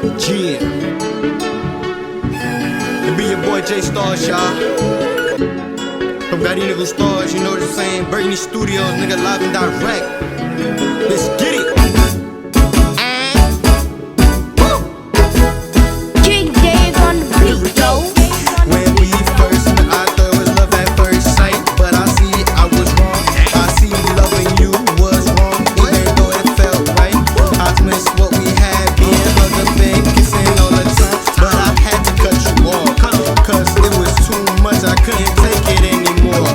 Yeah. It be your boy J Stars, y'all. From Garinha Stars, you know what I'm saying? Bernie Studios, nigga, live and direct. Let's get it. King Dave on the beat, yo. When we first met, I thought it was love at first sight, but I see I was wrong. I see loving you was wrong, even though it felt right. I miss what we had, being hugged up and kissing all the time, but I had to cut you off, cause it was too much, I couldn't take it anymore.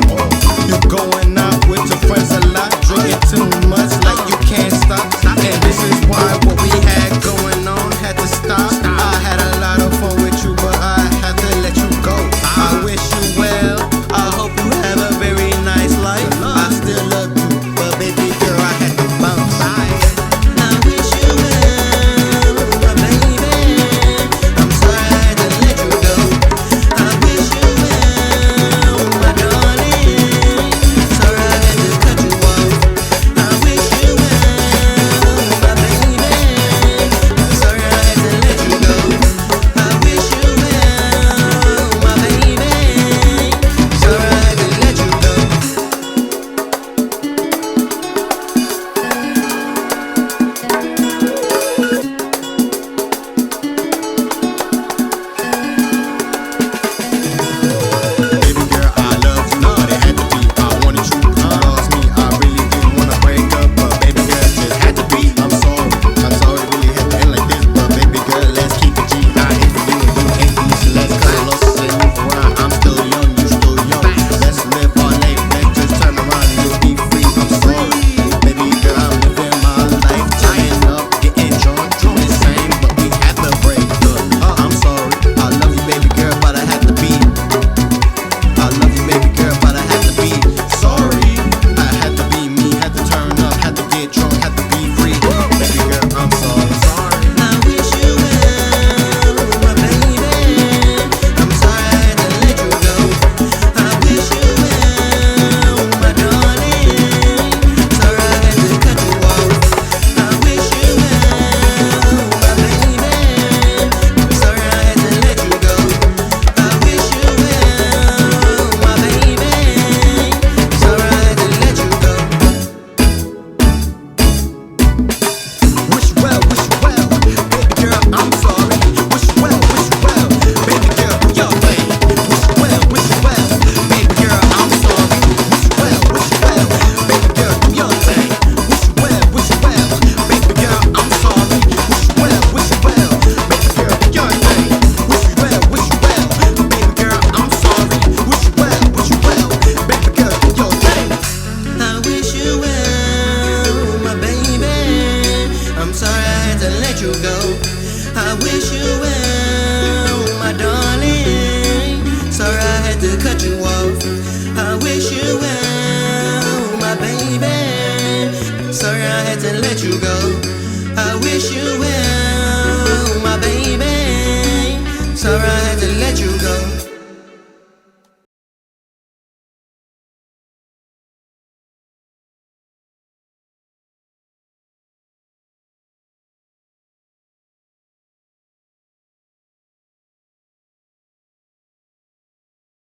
You going out with your friends a lot, drinking too much, like you can't stop. And this is why what we had going on had to stop. I had a lot of fun with you, but I had to let you go. I wish you well, I hope you have a very nice life. I still love you, but baby girl, I had to bounce. I wish you well, my baby. I'm sorry I had to let you go. I wish you well, my darling. Sorry I had to cut you off. I wish you well, my baby. I'm sorry I had to let you go. I wish you well, my baby. Sorry I had to let you go. Baby girl, I love you, but it had to be. I wanted you, you lost me. I really didn't wanna break up, but baby girl, it just had to be. I'm sorry it really had to end like this, but baby girl, let's keep it G. I hate for you and you hate me, so let's cut losses and move around. I'm still young, you still young. Let's live our life, let's just turn around and you'll be free. I'm sorry, baby girl, I'm living my life, tying up, getting drunk, doing the same, but we had to break up. I'm sorry, I love you, baby girl, but I had to be. I love you, baby girl, but I had to be sorry. I had to be me, had to turn up, had to get drunk, had to be free. Baby girl, I'm sorry. I wish you well, my baby. I'm sorry I had to let you go. I wish you well, my darling. Sorry I had to cut you off. I wish you well, my baby. I'm sorry I had to let you go. I wish you well, my baby. Sorry I had to let you go. Wish well, baby girl, I'm sorry. Wish well, baby girl, do your thing. Wish well, baby girl, I'm sorry. Wish well, baby girl, do your thing. Wish well, baby girl, I'm sorry. Wish well, baby girl, do your thing. Wish well, baby girl, I'm sorry. Wish well, baby girl, do your thing. I wish you well, my baby. I'm sorry I had to let you go. I wish you well, my darling. Sorry I had to cut you off. I wish you well, my baby. Sorry I had to let you go. I wish you well, my baby. Sorry